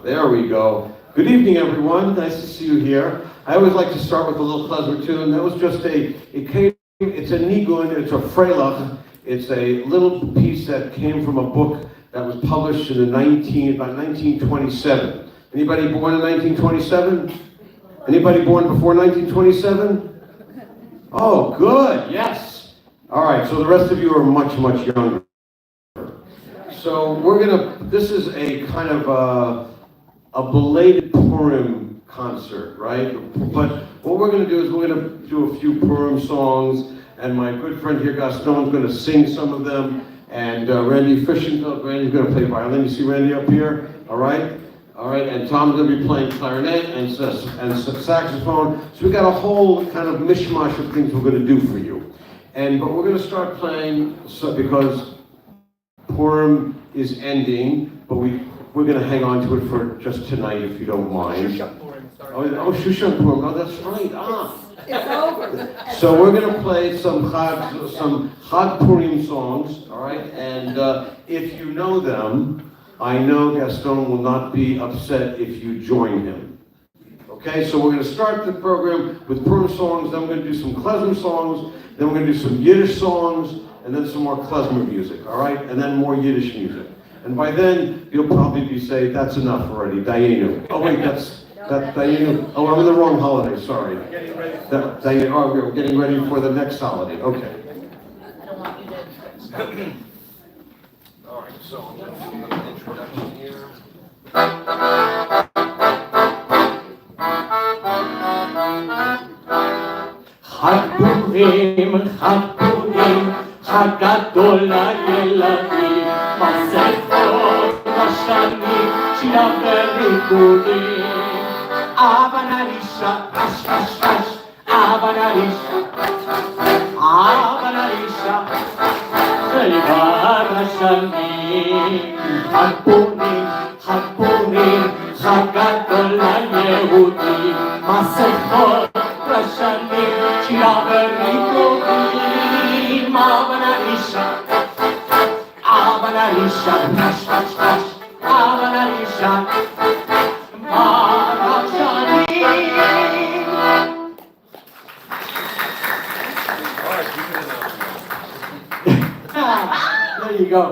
There we go. Good evening, everyone. Nice to see you here. I always like to start with a little klezmer tune. That was just it's a nigun, it's a freilach. It's a little piece that came from a book that was published in about 1927. Anybody born in 1927? Anybody born before 1927? Oh, good, yes. All right, so the rest of you are much, much younger. So this is a kind of a belated Purim concert, right? But what we're gonna do is we're gonna do a few Purim songs, and my good friend here, Gaston, is gonna sing some of them, and Randi Fishenfeld, Randy's gonna play violin. You see Randi up here, all right? All right, and Tom's gonna be playing clarinet and saxophone. So we got a whole kind of mishmash of things we're gonna do for you. But we're gonna start playing, because Purim is ending, but we're going to hang on to it for just tonight, if you don't mind. Purim, sorry. Oh, Shushan Purim. Oh, that's right. It's over. So we're going to play some Chag Purim songs, all right? And if you know them, I know Gaston will not be upset if you join him. Okay, so we're going to start the program with Purim songs, then we're going to do some klezmer songs, then we're going to do some Yiddish songs, and then some more klezmer music, all right? And then more Yiddish music. And by then, you'll probably be saying, that's enough already, Dayenu. Oh wait, that's Dayenu. Oh, I'm in the wrong holiday, sorry. We're getting ready for the next holiday, okay. I don't want you to. All right, so I'm going to do an introduction here. Chag Purim, Chag Purim, Chag Gadol לילדים, מסכות בשנים, שירה וריקודים. אבא נרישה, רש רש רש, אבא נרישה, אבא נרישה, חיבר השנים. חג פורים, חג פורים, חג גדול ליהודים, מסכות בשנים, שירה וריקודים. אבא נרישה, אבא נרישה, רש רש רש, אבא נרישה, מרק שנים. There you go.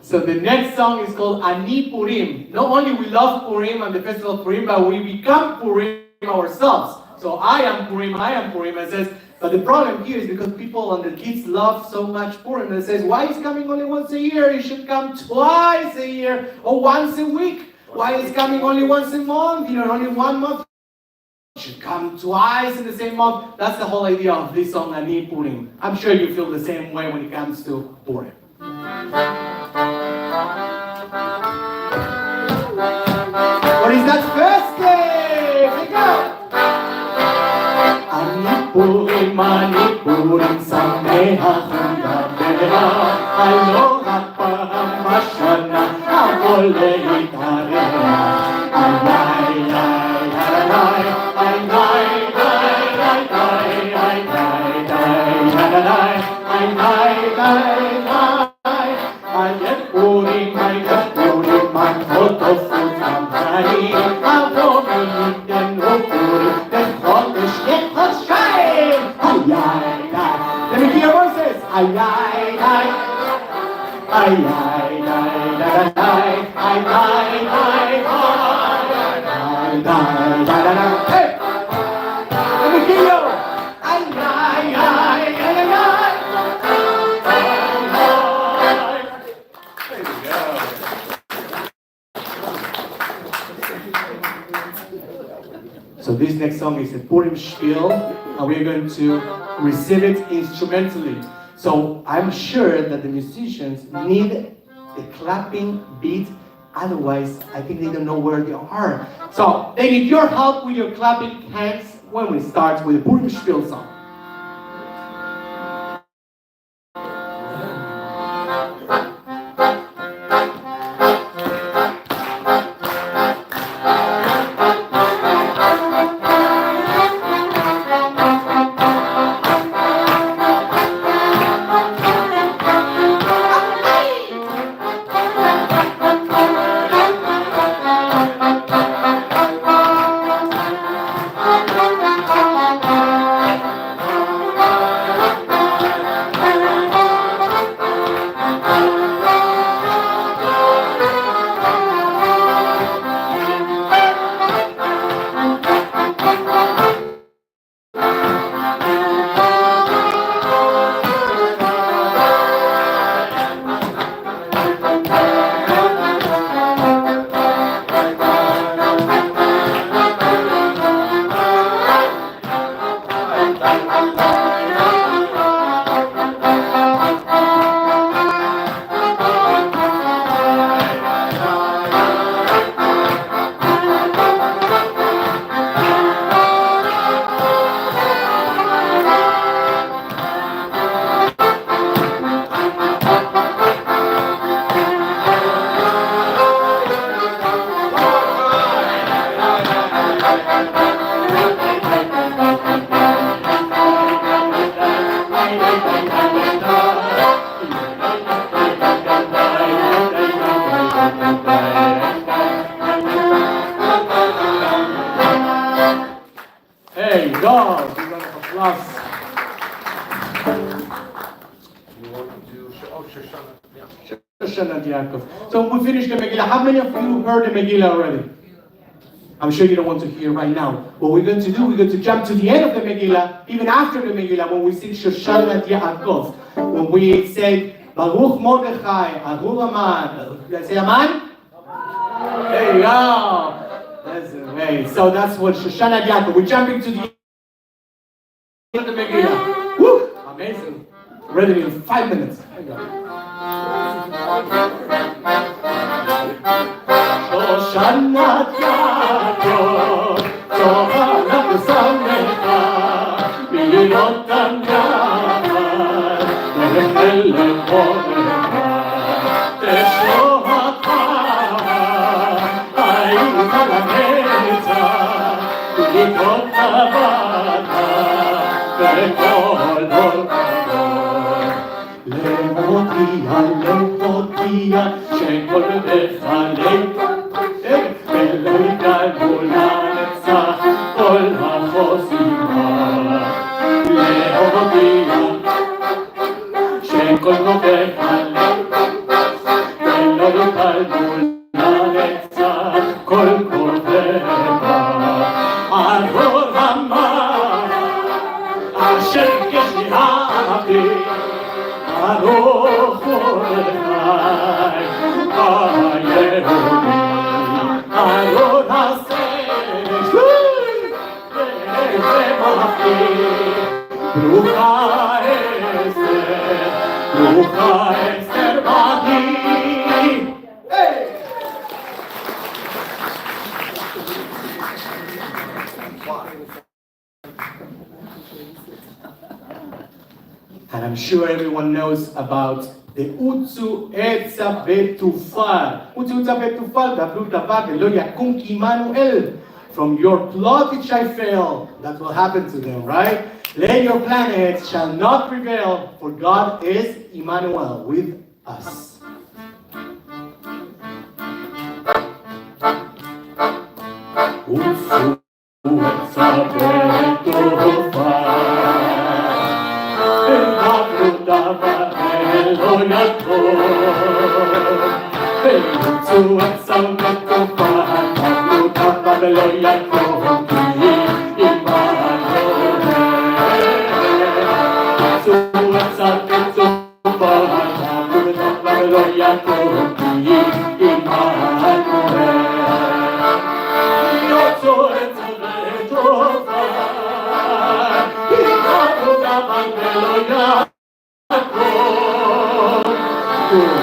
So the next song is called Ani Purim. Not only we love Purim and the festival of Purim, but we become Purim ourselves. So I am Purim, and says, but the problem here is because people and the kids love so much Purim, and it says, why is coming only once a year? You should come twice a year or once a week. Why is coming only once a month? Only 1 month. You should come twice in the same month. That's the whole idea of this song, Ani Purim. I'm sure you feel the same way when it comes to Purim. What is that first day? Here we go. Ani Purim, שמח ונדבר, לא רק פעם בשנה, אבל להתארח. So this next song is a Purim spiel, and we're going to receive it instrumentally. So I'm sure that the musicians need a clapping beat, otherwise I think they don't know where they are. So they need your help with your clapping hands when we start with the Purim spiel song. Shoshanat Yaakov. So we finish the Megillah. How many of you heard the Megillah already? I'm sure you don't want to hear right now. What we're going to do, we're going to jump to the end of the Megillah, even after the Megillah, when we sing Shoshanat Yaakov. When we say, Baruch Mordechai, Aru Aman. Let's say Aman? There you go. That's amazing. So that's what Shoshanat Yaakov. We're jumping to the end of the Megillah. Woo! Amazing. Ready in 5 minutes. There you go. Shoshanat Yaakov, Zoharat Samecha, Milotam Yachad, Nechel Lecholecha, Teshohata, Ayim Halakecha, Ulikot Avata, Vekol Holkador, Lemotia, שכל בחלק, אלוהי גדולה נצח כל החוזימה. להודיע שכל בחלק, אלוהי גדולה נצח כל כובבה. ארור המן אשר כשהבי ארוך מרדכי היהודי ארון הסרש ברוכה אסתר בתי. And I'm sure everyone knows about the Utsu Etza Betufal. Utsu Etza Betufal, Dablu Davar, Velo Yakum Ki Immanuel. From your plot it shall fail. That will happen to them, right? Let your planets shall not prevail, for God is Immanuel with us. Utsu Etza Betufal. Lo Yaakov, Utsu Etza Betufal, Dablu Davar Velo Yakum Ki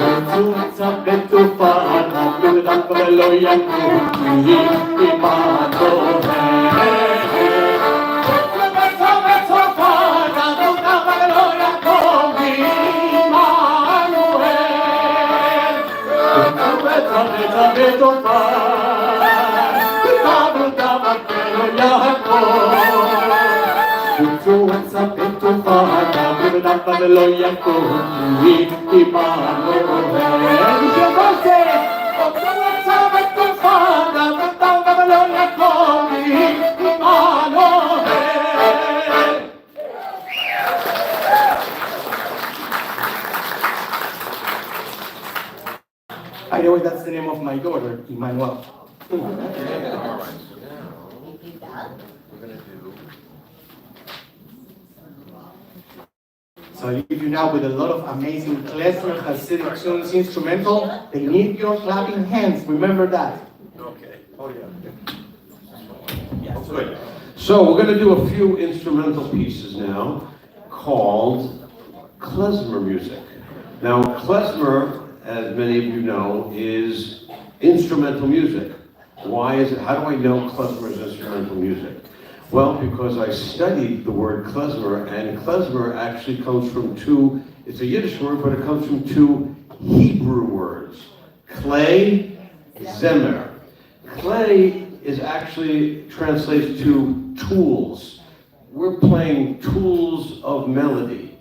Immanuel. Utsu Etza Betufal, Dablu Davar Velo Yakum Ki Immanuel. Utsu Etza Betufal, Dablu Davar Velo Yakum. Utsu Etza Betufal, Dablu Davar Velo Yakum Ki Immanuel. Utsu Etza Betufal, Dablu Davar Velo Yakum Ki Immanuel. Utsu Etza Betufal, Dablu Davar Velo Yakum. Utsu Etza Betufal, Dablu Davar Velo Yakum Ki Immanuel. Utsu Etza Betufal, Dablu Davar Velo Yakum Ki Immanuel. By the way, that's the name of my daughter, Emmanuel. All right, so now we're going to do. So I leave you now with a lot of amazing klezmer Hasidic tunes, instrumental. They need your clapping hands. Remember that. Okay. Oh, yeah. Yes. Good. So we're going to do a few instrumental pieces now called klezmer music. Now, klezmer, as many of you know, is instrumental music. Why is it? How do I know klezmer is instrumental music? Well, because I studied the word klezmer, and klezmer actually comes from two, it's a Yiddish word, but it comes from two Hebrew words. Clay, zemer. Clay is actually translates to tools. We're playing tools of melody.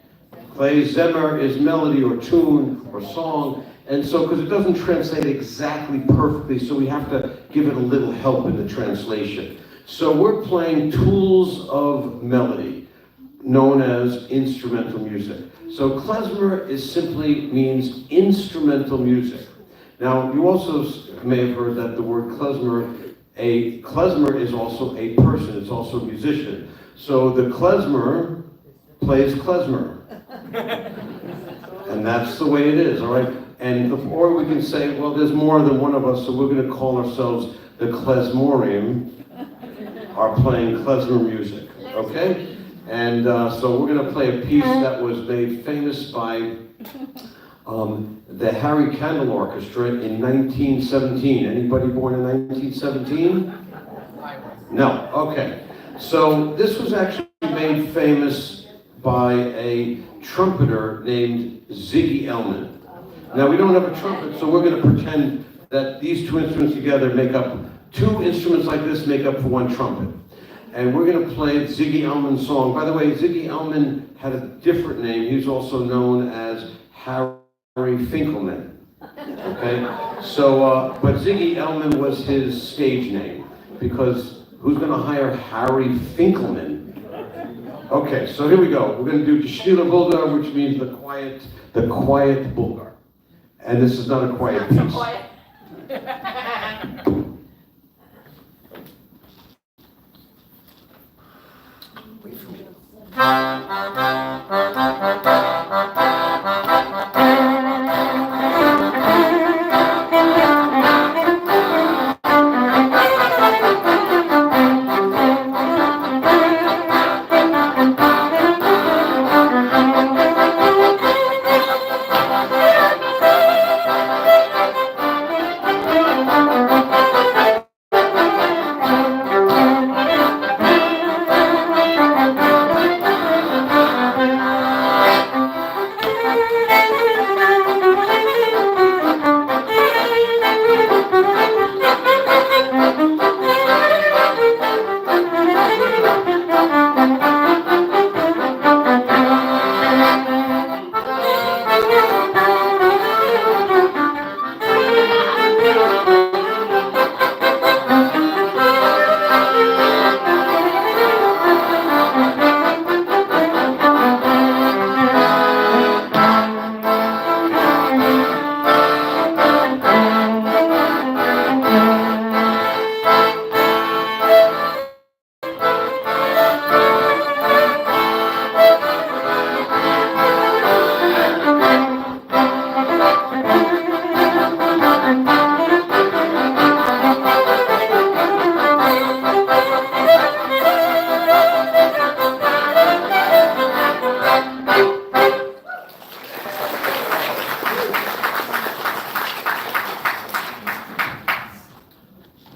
Clay, zemer is melody or tune or song, and so, because it doesn't translate exactly perfectly, so we have to give it a little help in the translation. So we're playing tools of melody. known as instrumental music. So klezmer simply means instrumental music. Now, you also may have heard that the word klezmer is also a person, it's also a musician. So the klezmer plays klezmer. And that's the way it is, all right? And or we can say, well, there's more than one of us, so we're going to call ourselves the klezmorim, are playing klezmer music, okay? And so we're going to play a piece that was made famous by the Harry Candle Orchestra in 1917. Anybody born in 1917? No, okay. So this was actually made famous by a trumpeter named Ziggy Elman. Now we don't have a trumpet, so we're going to pretend that these two instruments together make up, two instruments like this make up for one trumpet. And we're going to play Ziggy Elman's song. By the way, Ziggy Elman had a different name. He was also known as Harry Finkelman. Okay? So, but Ziggy Elman was his stage name, because who's going to hire Harry Finkelman? Okay, so here we go. We're going to do Tishila Bulgar, which means the quiet Bulgar. And this is not a quiet piece. Not so quiet.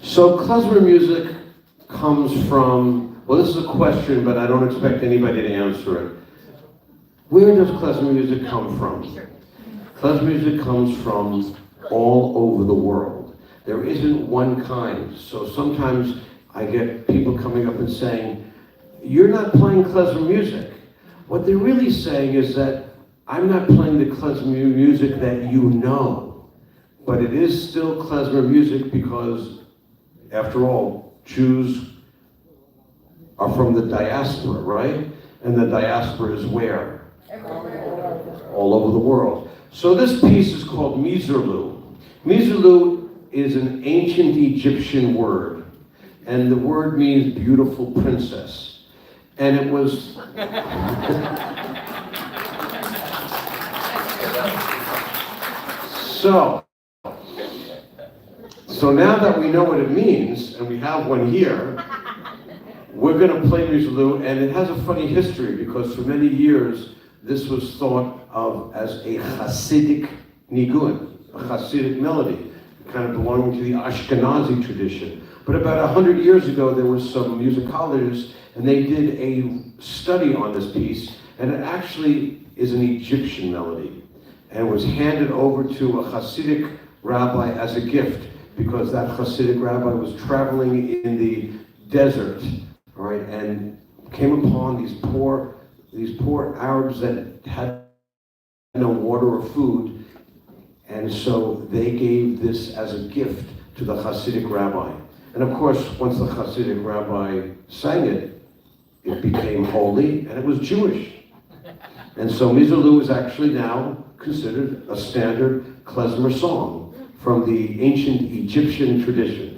So klezmer music comes from, well, this is a question, but I don't expect anybody to answer it. Where does klezmer music come from? Klezmer music comes from all over the world. There isn't one kind. So sometimes I get people coming up and saying, you're not playing klezmer music. What they're really saying is that I'm not playing the klezmer music that you know, but it is still klezmer music because, after all, Jews are from the diaspora, right? And the diaspora is where? All over the world. So this piece is called Mizerlu. Mizerlu is an ancient Egyptian word, and the word means beautiful princess. And it was... So now that we know what it means, and we have one here, we're going to play Mizerlu, and it has a funny history because for many years this was thought of as a Hasidic nigun, a Hasidic melody, kind of belonging to the Ashkenazi tradition. But about 100 years ago there were some musicologists, and they did a study on this piece, and it actually is an Egyptian melody, and was handed over to a Hasidic rabbi as a gift, because that Hasidic rabbi was traveling in the desert, all right, and came upon these poor Arabs that had no water or food, and so they gave this as a gift to the Hasidic rabbi. And of course, once the Hasidic rabbi sang it, it became holy, and it was Jewish. And so Mizralu is actually now considered a standard klezmer song from the ancient Egyptian tradition.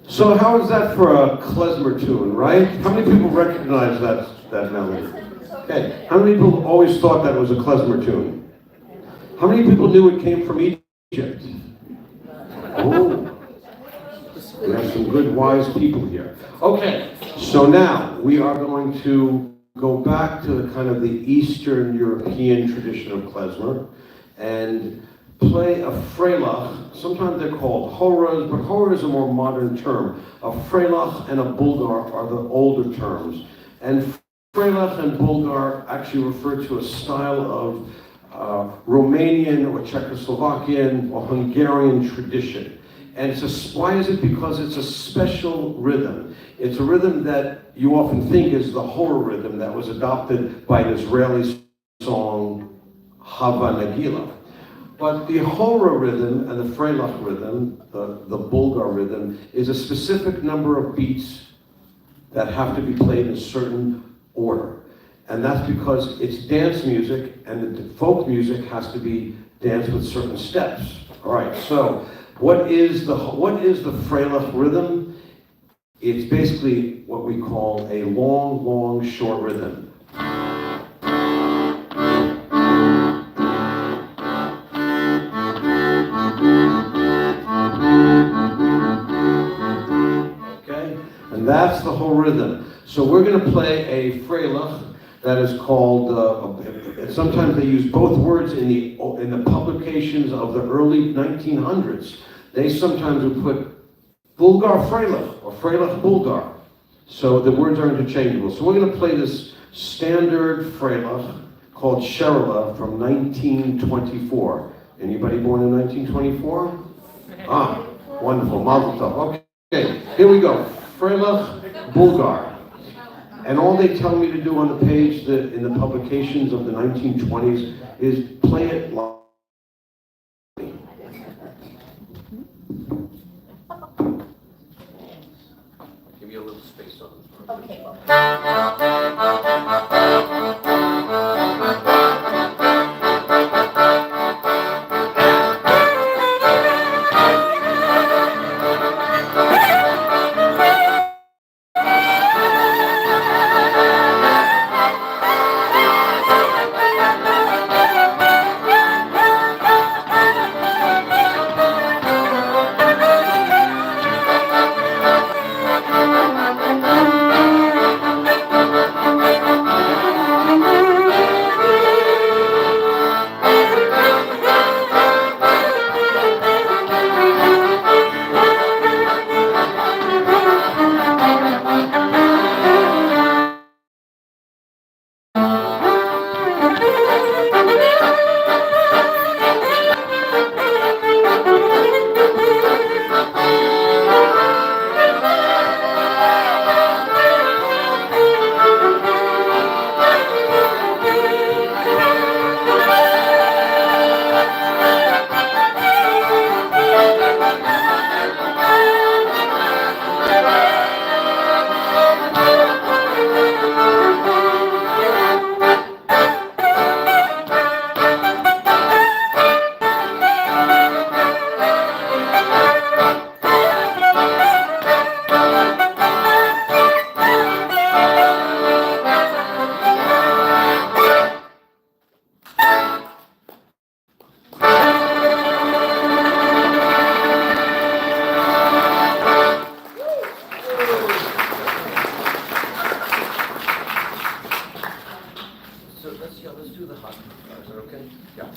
So how is that for a klezmer tune, right? How many people recognize that melody? Okay. How many people always thought that was a klezmer tune? How many people knew it came from Egypt? Oh, we have some good, wise people here. Okay, so now we are going to go back to the kind of the Eastern European tradition of klezmer and play a freilach. Sometimes they're called horas, but hora is a more modern term. A freilach and a bulgar are the older terms. And freilach and bulgar actually refer to a style of Romanian or Czechoslovakian or Hungarian tradition. And why is it? Because it's a special rhythm. It's a rhythm that you often think is the hora rhythm that was adopted by an Israeli song, Hava Nagila. But the hora rhythm and the freilach rhythm, the bulgar rhythm, is a specific number of beats that have to be played in a certain order. And that's because it's dance music, and the folk music has to be danced with certain steps. All right, so what is the freilach rhythm? It's basically what we call a long, long, short rhythm. And that's the whole rhythm. So we're going to play a freilach that is called, sometimes they use both words in the publications of the early 1900s. They sometimes would put Bulgar freilach or freilach Bulgar. So the words are interchangeable. So we're going to play this standard freilach called Sherela from 1924. Anybody born in 1924? Ah, wonderful. Mazel tov. Okay, here we go. Freilach Bulgar. And all they tell me to do on the page in the publications of the 1920s is play it loudly. Give me a little space on this. Okay, well. let's do the hot. Is that okay? Yeah.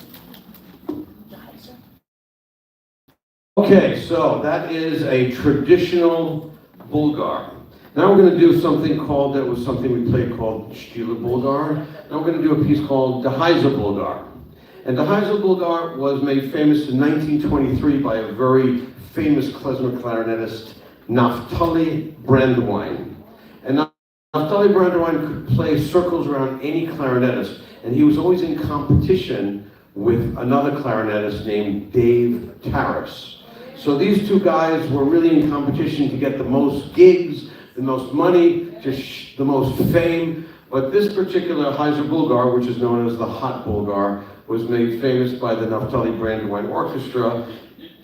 Okay, so that is a traditional Bulgar. Now we're going to do something we played called Shtila Bulgar. Now we're going to do a piece called the Hazzan Bulgar. And the Hazzan Bulgar was made famous in 1923 by a very famous klezmer clarinetist, Naftali Brandewine. And Naftali Brandewine could play circles around any clarinetist, and he was always in competition with another clarinetist named Dave Taras. So these two guys were really in competition to get the most gigs, the most money, the most fame. But this particular Hazzan Bulgar, which is known as the Hot Bulgar, was made famous by the Naftali Brandewine Orchestra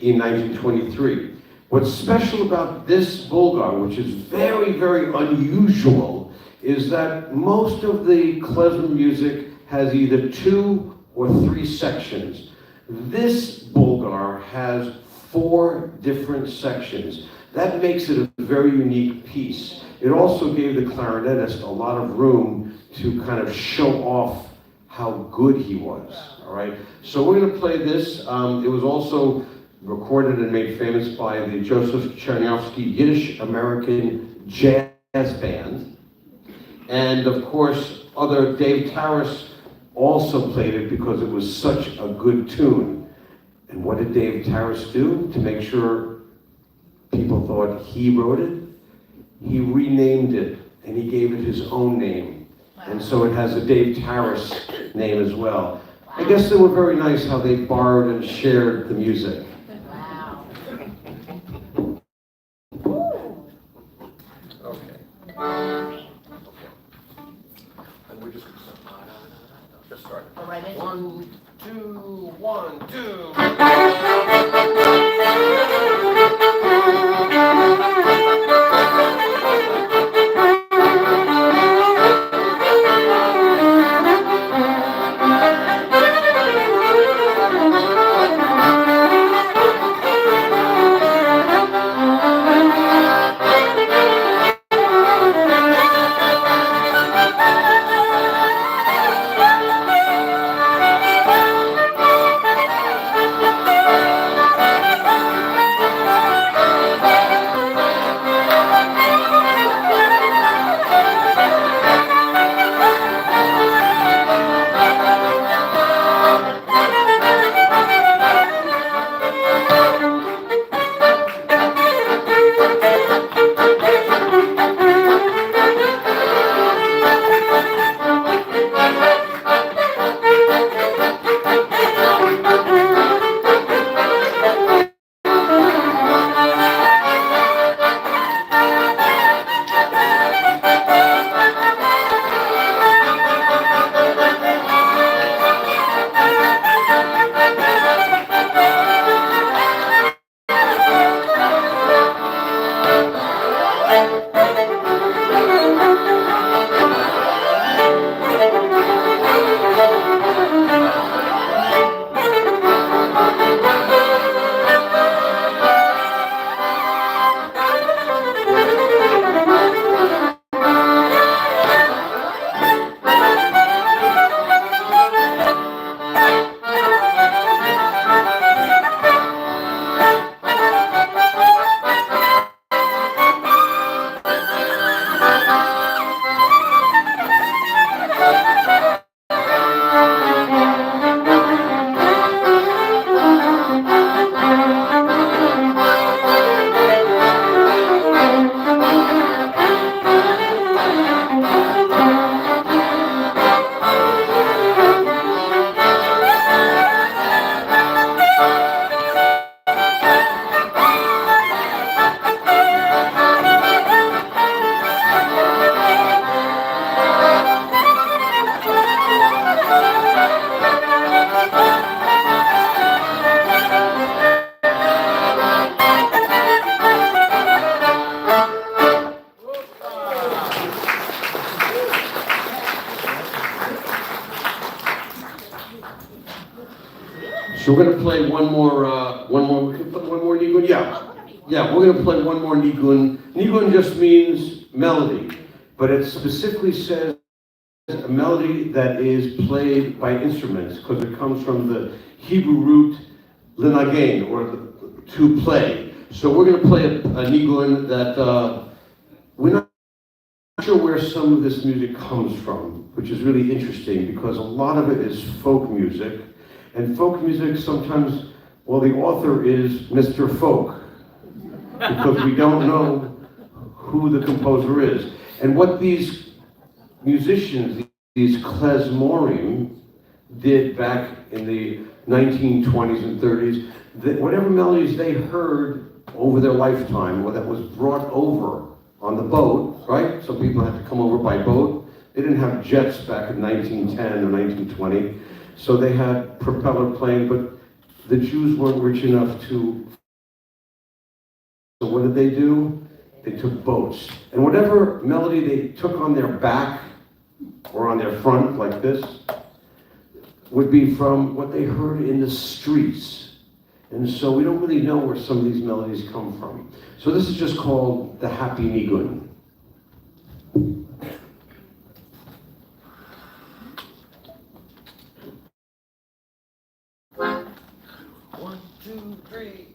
in 1923. What's special about this Bulgar, which is very, very unusual, is that most of the klezmer music has either 2 or 3 sections. This Bulgar has 4 different sections. That makes it a very unique piece. It also gave the clarinetist a lot of room to kind of show off how good he was, all right? So we're gonna play this. It was also recorded and made famous by the Joseph Chernyavsky Yiddish American Jazz Band. And of course, other Dave Taras also played it because it was such a good tune. And what did Dave Taras do to make sure people thought he wrote it? He renamed it, and he gave it his own name. And so it has a Dave Taras name as well. I guess they were very nice how they borrowed and shared the music. Wow. Okay. And we're just going to start. Go right in. 1, 2, 1, 2. So we're going to play one more, we can put one more nigun? Yeah. Yeah, we're going to play one more nigun. Nigun just means melody, but it specifically says a melody that is played by instruments because it comes from the Hebrew root linagain, or to play. So we're going to play a nigun that we're not sure where some of this music comes from, which is really interesting because a lot of it is folk music. And folk music sometimes, well, the author is Mr. Folk, because we don't know who the composer is. And what these musicians, these klezmorim, did back in the 1920s and 30s, that whatever melodies they heard over their lifetime, or that was brought over on the boat, right? So people had to come over by boat. They didn't have jets back in 1910 or 1920, so they had propeller plane, but the Jews weren't rich enough to. So what did they do? They took boats. And whatever melody they took on their back or on their front, like this, would be from what they heard in the streets. And so we don't really know where some of these melodies come from. So this is just called the Happy Nigun. 1, 2, 3.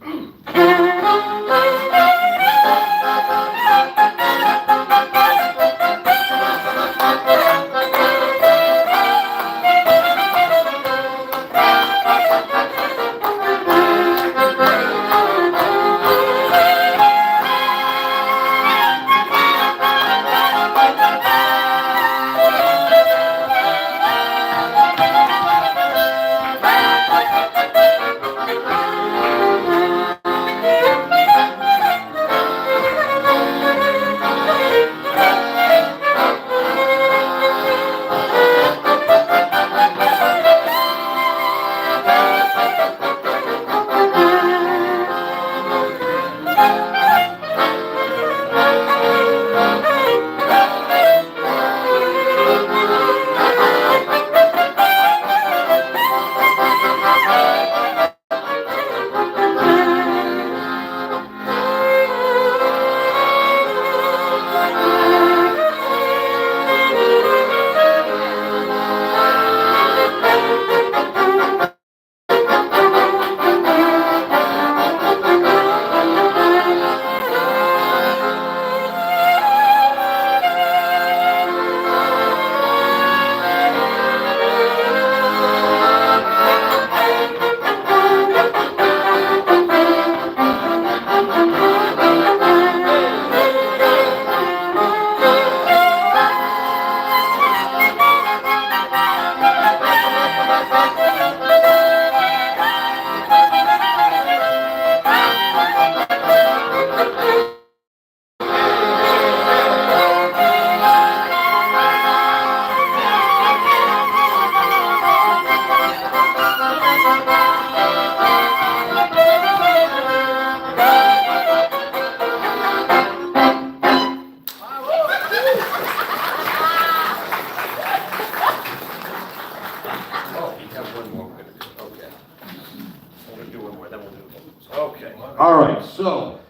All right, so,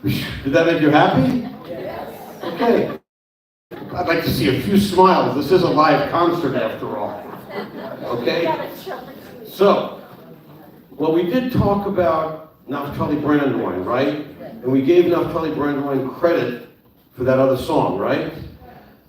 did that make you happy? Yes. Okay. I'd like to see a few smiles. This is a live concert after all. Okay? So, well, we did talk about Naftali Brandwein, right? And we gave Naftali Brandwein credit for that other song, right?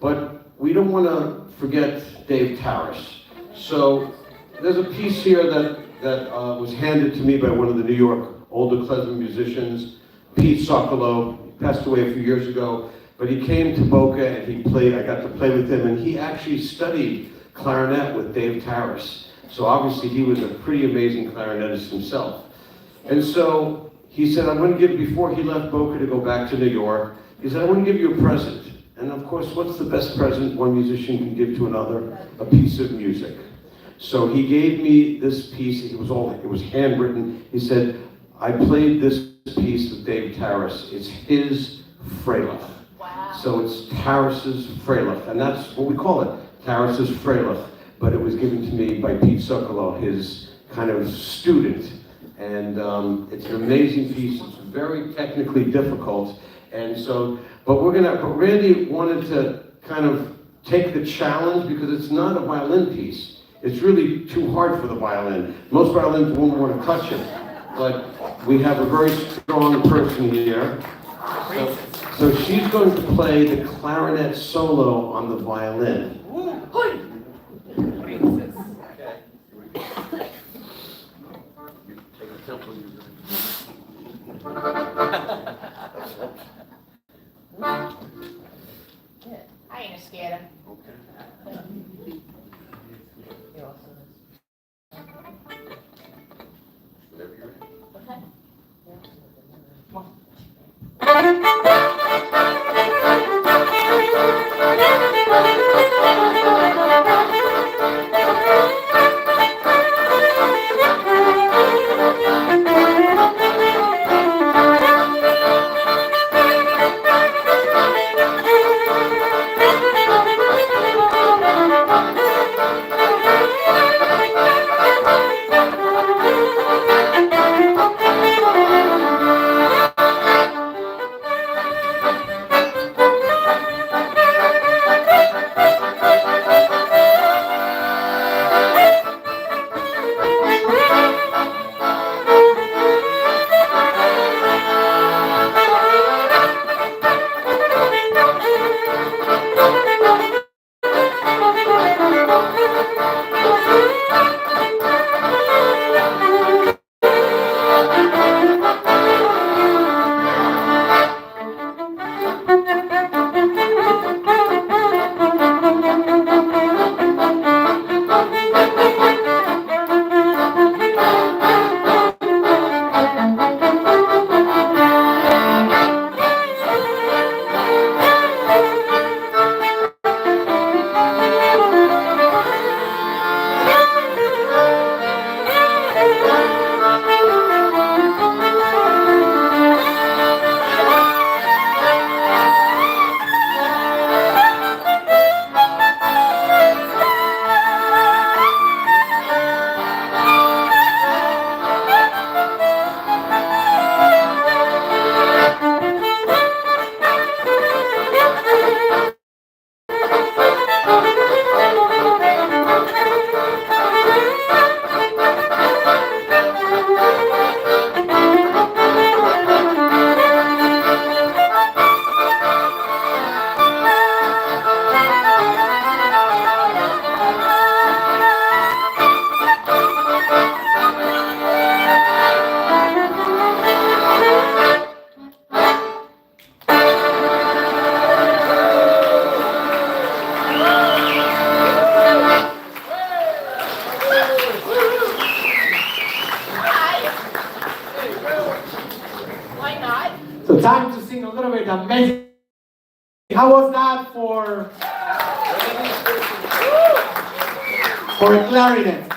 But we don't want to forget Dave Taras. So, there's a piece here that was handed to me by one of the New York older klezmer musicians, Pete Sokolow. He passed away a few years ago, but he came to Boca and he played. I got to play with him, and he actually studied clarinet with Dave Taras. So obviously he was a pretty amazing clarinetist himself. And so he said, I'm going to give, before he left Boca to go back to New York, he said, I want to give you a present. And of course, what's the best present one musician can give to another? A piece of music. So he gave me this piece. It was handwritten. He said, I played this piece with Dave Taras. It's his Freilich. Wow. So it's Taras's Freilich, and that's what we call it, Taras's Freilich. But it was given to me by Pete Sokolow, his kind of student. And it's an amazing piece. It's very technically difficult. And so, but Randy wanted to kind of take the challenge because it's not a violin piece. It's really too hard for the violin. Most violins won't want to touch it, but we have a very strong person here. So she's going to play the clarinet solo on the violin. I ain't scared of him. So time to sing a little bit amazing. How was that for a clarinet?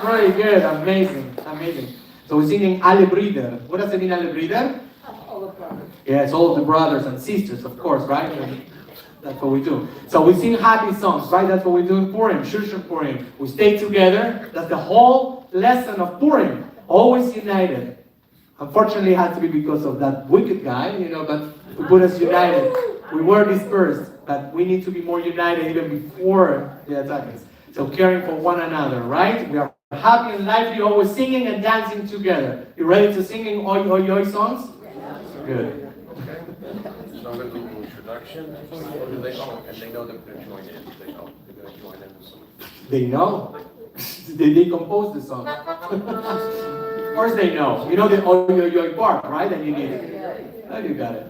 Very good, amazing, amazing. So we're singing Alle Brüder. What does it mean, Alle Brüder? All the brothers. Yeah, it's all the brothers and sisters, of course, right? That's what we do. So we sing happy songs, right? That's what we do in Purim, Shushan Purim. We stay together. That's the whole lesson of Purim. Always united. Unfortunately, it had to be because of that wicked guy, but to put us united. We were dispersed, but we need to be more united even before the attacks. So caring for one another, right? We are happy and lively, always singing and dancing together. You ready to sing Oi Oi Oi songs? Good. Okay. So I'm going to do an introduction. And they know they're going to join in. They know they're going to join in with some. They know. They composed the song. Of course they know. You know the Oi Oi Oi part, right? And you need it. Oh, you got it.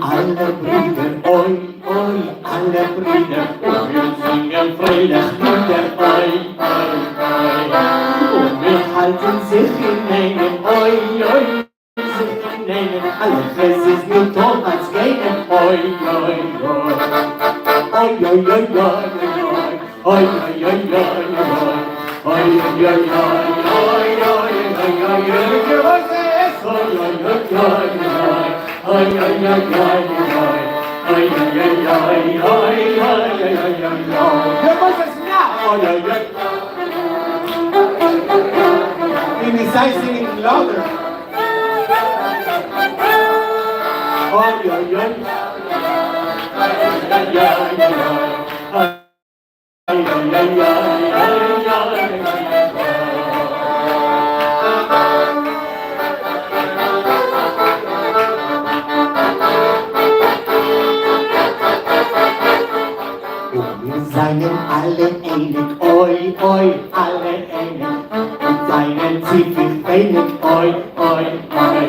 Alle Brüder, oi, oi, alle Brüder, und wir singen fröhlich Lieder, oi, oi, oi. Und wir halten sich in einem, oi, oi, sich in einem, alle Fässes mit Thomas gehen, oi, oi, oi. Oi, oi, oi, oi, oi, oi, oi, oi, oi, oi, oi, oi, oi, oi, oi, oi, oi, oi, oi, oi, Your voices now. And besides singing louder. Seinen alle einig, oi, oi, alle einig. Und seinen ziemlich wenig, oi, oi, oi.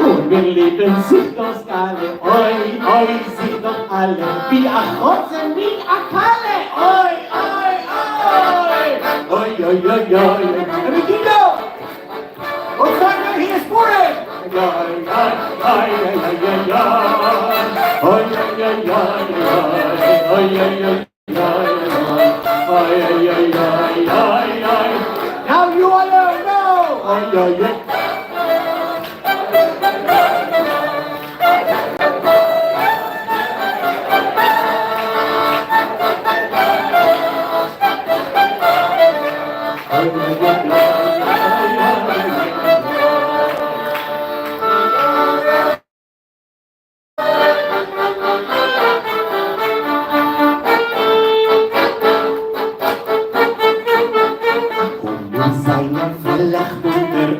Und wir lieben sich doch alle, oi, oi, sich doch alle. Wie a Chotze, wie a Kalle, oi, oi, oi. Oi, oi, oi, oi. And we can go. What's that right here is Purim. Oi, oi, oi, oi, oi, oi, oi, oi, oi, oi, oi, oi. Now you all know.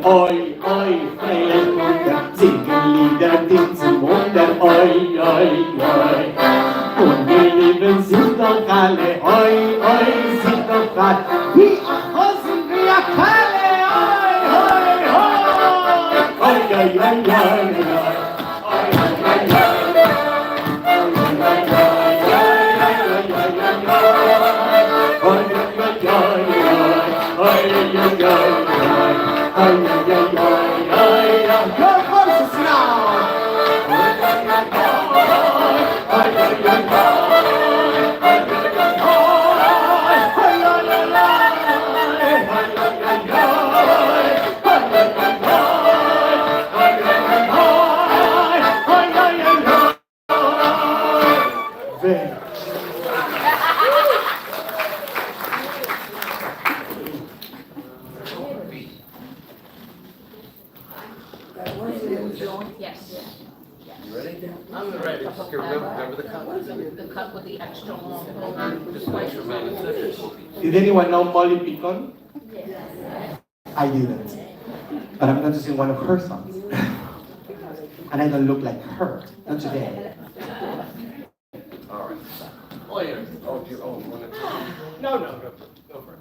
Oi, oi, freilich Wunder, singen Lieder, die zum Wunder, oi, oi, oi. Und wir lieben sich doch alle, oi, oi, sich doch alle. Wie a Hosen, wie a Kalle, oi, oi, oi. Oi, oi, oi, oi, oi. Your voices now. Yes. You ready? I'm ready. Remember the cut? The cut with the extra long. Just make sure, man, it's not. Did anyone know Molly Picon? I didn't. But I'm going to sing one of her songs. And I don't look like her. Not today. All right. Oh, yeah. Oh, you want to? No. Go for it.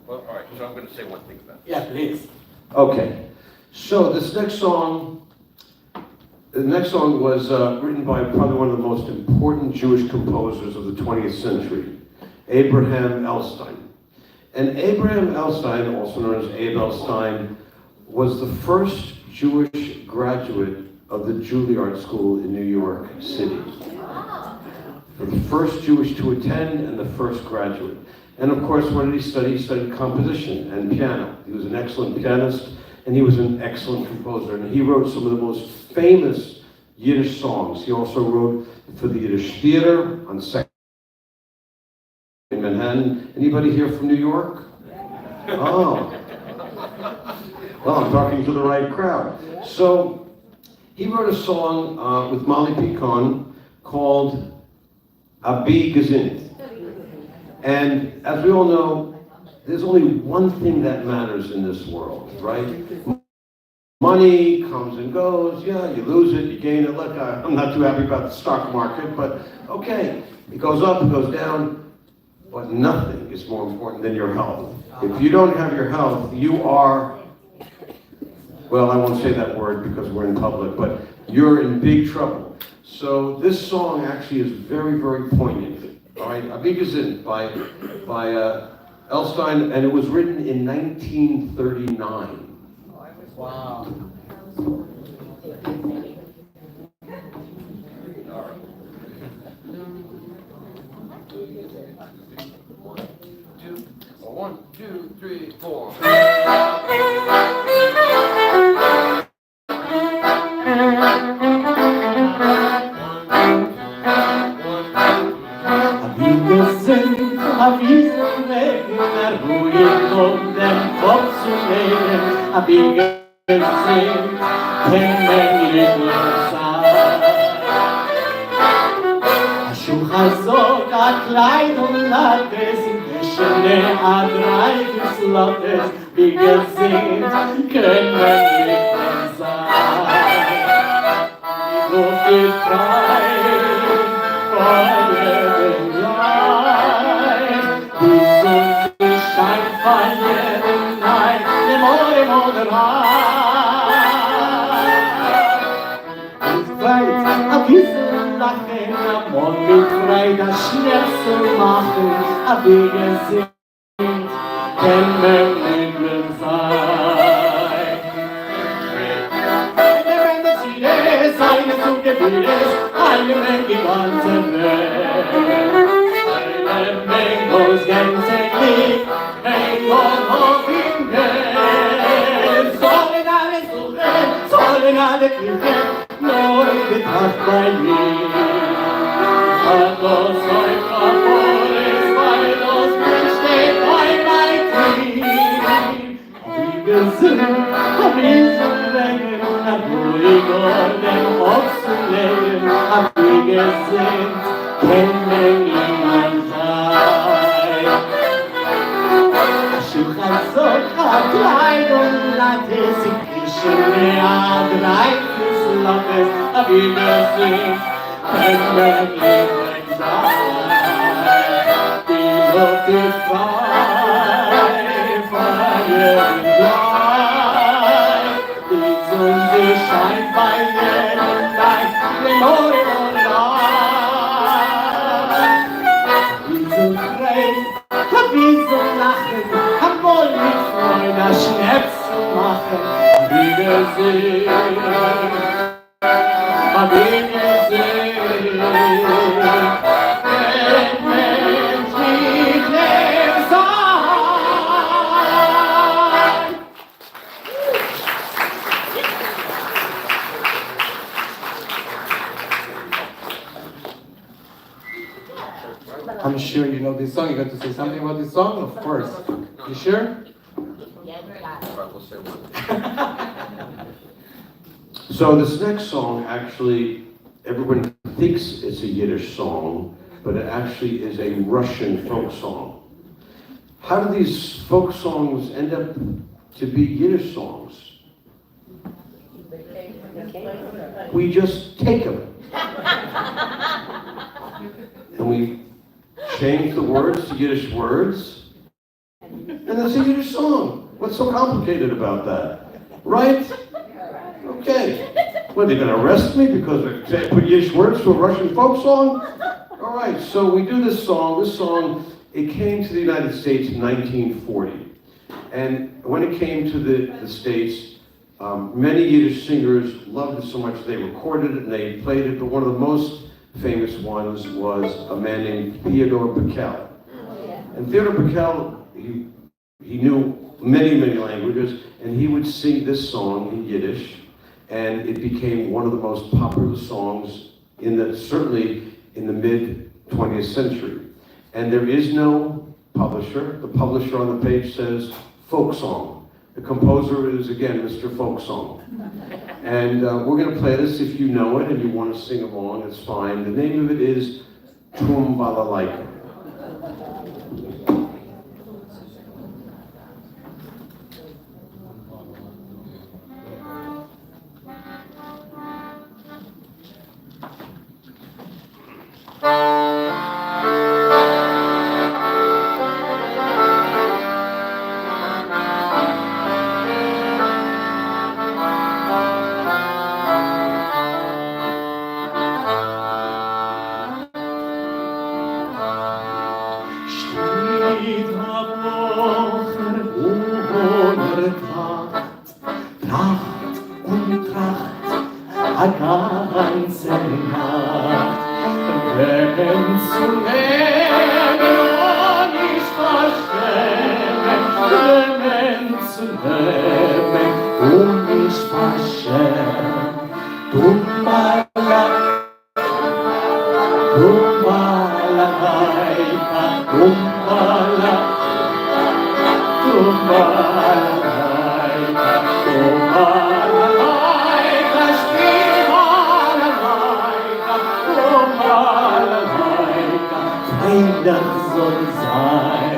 Well, all right. So I'm going to say one thing about it. Yeah, please. Okay, so the next song was written by probably one of the most important Jewish composers of the 20th century, Abraham Elstein. And Abraham Elstein, also known as Abe Elstein, was the first Jewish graduate of the Juilliard School in New York City. The first Jewish to attend and the first graduate. And of course, what did he study? He studied composition and piano. He was an excellent pianist, and he was an excellent composer. And he wrote some of the most famous Yiddish songs. He also wrote for the Yiddish Theater on 2nd in Manhattan. Anybody here from New York? Oh. Well, I'm talking to the right crowd. So, he wrote a song with Molly Picon called Abi Gesinnt. And as we all know, there's only one thing that matters in this world, right? Money comes and goes, yeah, you lose it, you gain it. Look, I'm not too happy about the stock market, but okay, it goes up, it goes down, but nothing is more important than your health. If you don't have your health, you are, well, I won't say that word because we're in public, but you're in big trouble. So this song actually is very, very poignant. All right, Abi Gesinnt by Elstein, and it was written in 1939. Wow. One, two, three, four. wir sind kennengelernt. השוק הזאת, הקליידון לטס, ושני הדרייבס לטס, בגלל sind kennengelernt sein. Luft ist frei, Feuer im Leib, die Sonne scheint von jedem Nein, im Ohr rein. Ein bisschen lachen, am Mond mit frei, das Schmerz zu machen, aber wir sind kennengelernt sein. Wenn das Ziel ist, eines zu Gefühls, alle Menge die ganze Welt. Alle Menge aus ganze Lieb, Menge auf ihm Geld. Sollen alle suchen, sollen alle kriegen, nur in die Tracht bei mir. Hat uns heute Kapores, weil uns nicht steht bei mein Team. Wir sind wegen, ab ruhig und den Ochsen legen, ab wir sind kennengelernt sein. Schuch הזאת, הקליד ולטס, כשני הדרייבס לטס, אבי נסים, כennengelernt sein. Die Luft ist frei, Feuer im Leib, die Sonne scheint bei jedem Leib, den Ohren und Leib. Wie so frei, wie so lachen, obwohl mit Freude Schmerz zu machen, wie wir sind, wie wir sind. I'm sure you know this song. You got to say something about this song? Of course. You sure? But we'll say one. So this next song, actually, everyone thinks it's a Yiddish song, but it actually is a Russian folk song. How do these folk songs end up to be Yiddish songs? We just take them. And we change the words to Yiddish words, and it's a Yiddish song. What's so complicated about that? Right? Okay. What, are they going to arrest me because I put Yiddish words to a Russian folk song? All right, so we do this song. This song, it came to the United States in 1940. And when it came to the States, many Yiddish singers loved it so much they recorded it and they played it, but one of the most famous ones was a man named Theodore Bickel. And Theodore Bickel, he knew many, many languages, and he would sing this song in Yiddish, and it became one of the most popular songs certainly in the mid-20th century. And there is no publisher. The publisher on the page says folk song. The composer is, again, Mr. Folk Song. And we're going to play this. If you know it and you want to sing along, it's fine. The name of it is Tum Balalaika. Freitag soll sein.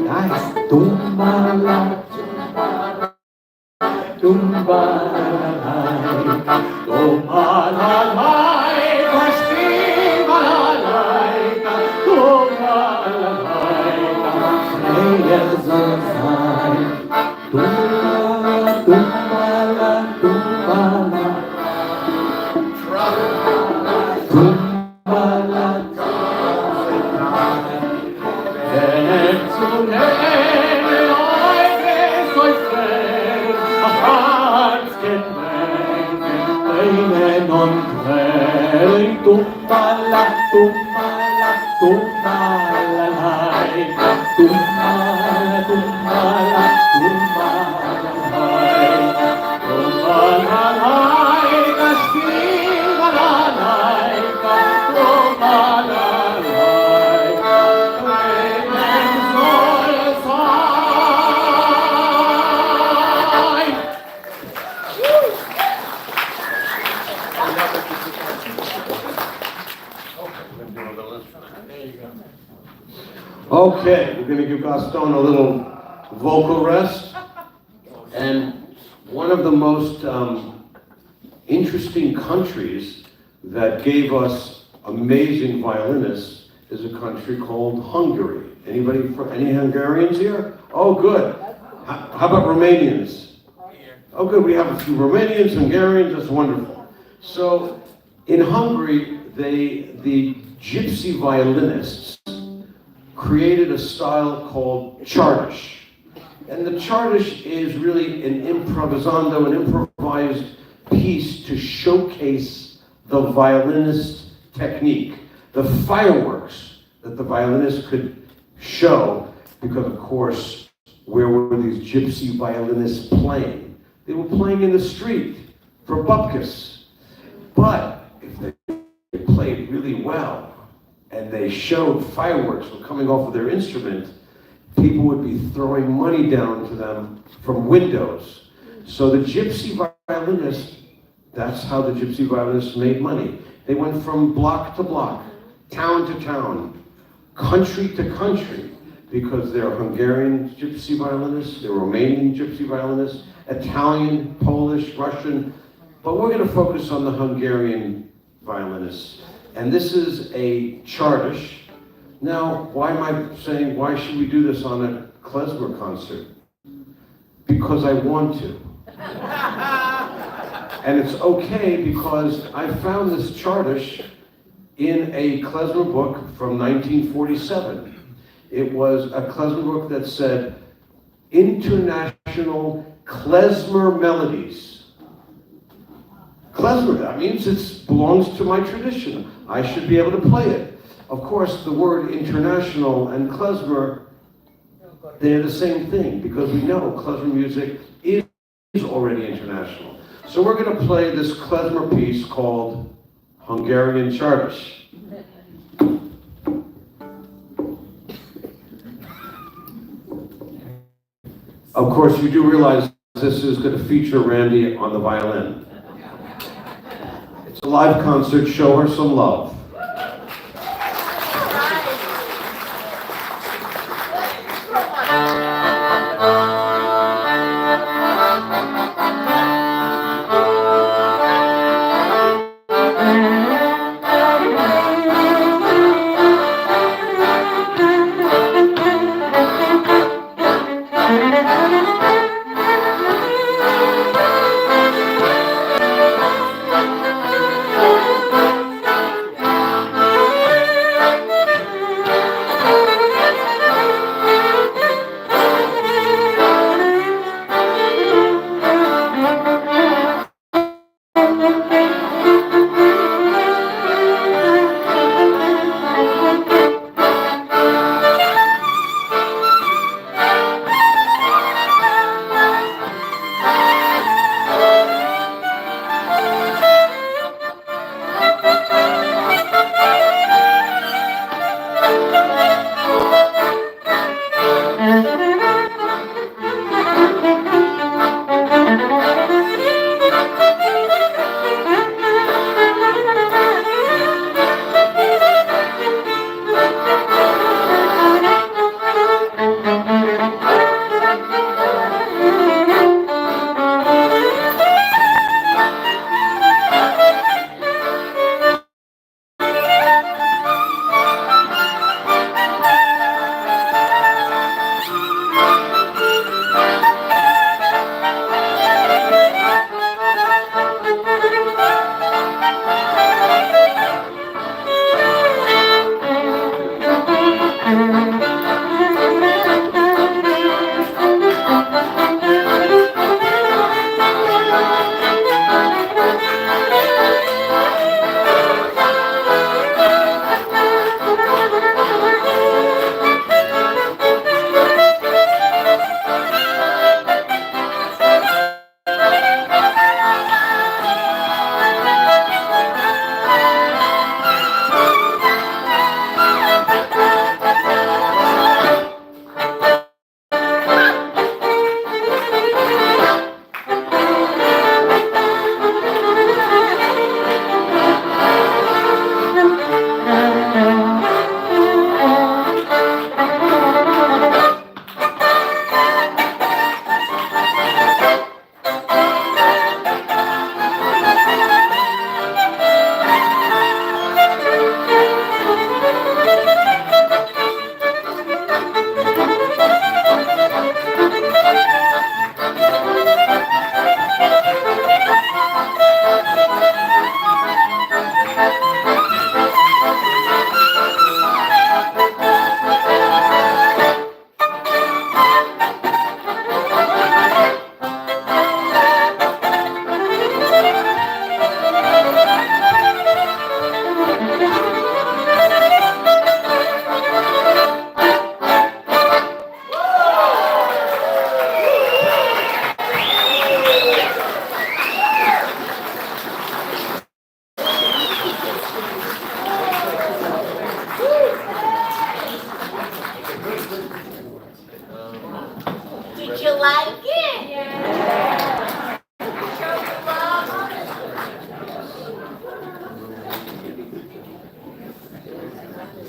Nice. Tumbala, tumbala, Freier soll sein. Tumbala, tumbala, tumbala, tumbala, tumbala, tumbala, tumbala, tumbala, tumbala, Okay, we're going to give Gastón a little vocal rest. And one of the most interesting countries that gave us amazing violinists is a country called Hungary. Any Hungarians here? Oh, good. How about Romanians? Oh, good. We have a few Romanians, Hungarians. That's wonderful. So in Hungary, the gypsy violinists created a style called chardish. And the chardish is really an improvisando, an improvised piece to showcase the violinist technique, the fireworks that the violinist could show, because of course, where were these gypsy violinists playing? They were playing in the street for bupkis. But if they played really well, and they showed fireworks were coming off of their instrument, people would be throwing money down to them from windows. So the gypsy violinists, that's how the gypsy violinists made money. They went from block to block, town to town, country to country, because they're Hungarian gypsy violinists, they're Romanian gypsy violinists, Italian, Polish, Russian, but we're going to focus on the Hungarian violinists. And this is a chardish. Now, why am I saying, why should we do this on a klezmer concert? Because I want to. And it's okay because I found this chardish in a klezmer book from 1947. It was a klezmer book that said, International Klezmer Melodies. Klezmer, that means it belongs to my tradition. I should be able to play it. Of course, the word international and klezmer, they're the same thing, because we know klezmer music is already international. So we're going to play this klezmer piece called Hungarian Chardish. Of course, you do realize this is going to feature Randi on the violin. It's a live concert, show her some love.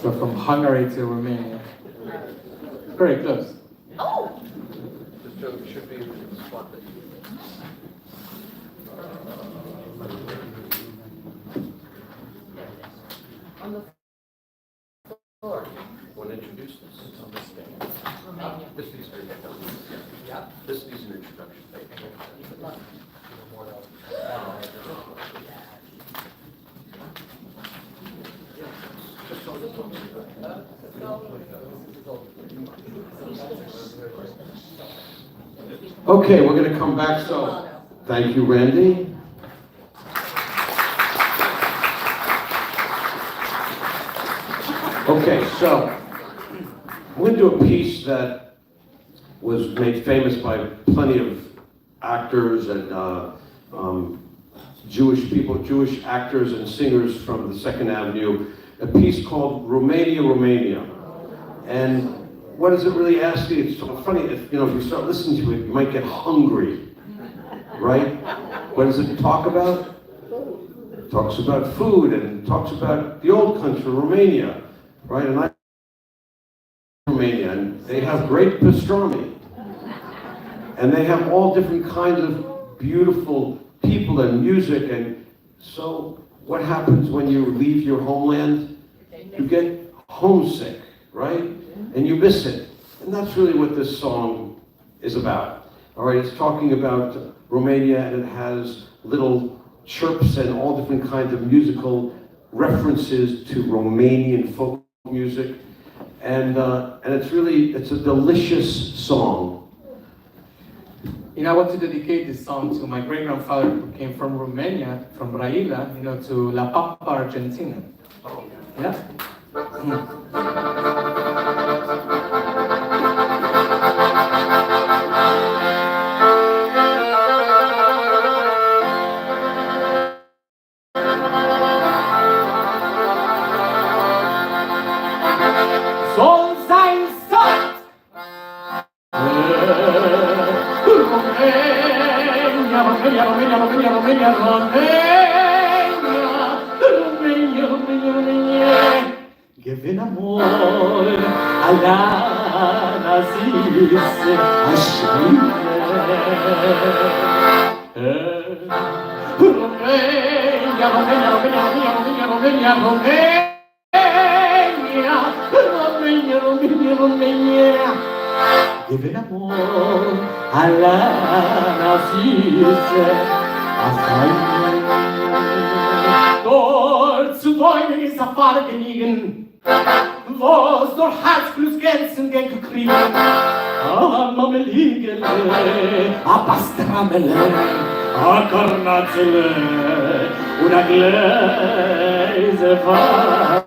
So from Hungary to Romania. Very close. Oh, So it should be in the spot that you. on the floor. Want to introduce this? It's on this thing. Romania. This needs an introduction. Yeah. This needs an introduction. Thank you. Okay, we're going to come back. So, thank you, Randi. Okay, so I'm going to do a piece that was made famous by plenty of actors and Jewish people, Jewish actors and singers from the Second Avenue. A piece called Romania, Romania. And what does it really ask you? It's so funny, if you start listening to it, you might get hungry, right? What does it talk about? It talks about food and talks about the old country, Romania, right? And I Romania, and they have great pastrami. And they have all different kinds of beautiful people and music. And so what happens when you leave your homeland? You get homesick, right? And you miss it. And that's really what this song is about. All right, it's talking about Romania, and it has little chirps and all different kinds of musical references to Romanian folk music. And it's a delicious song. I want to dedicate this song to my great-grandfather who came from Romania, from Braiila, to La Pampa, Argentina. Yeah? Soll sein Satt! Romania, Romania, Romania, Romania, Romania, Romania, Romania. Gewinn amor alla nazis aschwinde. Romania, Romania, Romania, Romania, Romania, Romania. Romania, Romania, Romania. Gewinn amor alla nazis aschwinde. Dort zu wohnen ist a Fargenigen, wo's durch Herzblut Gänzen gegen Kriegen. A Mameligele, a Pastramele, a Kornatzele und a Gläse Wein.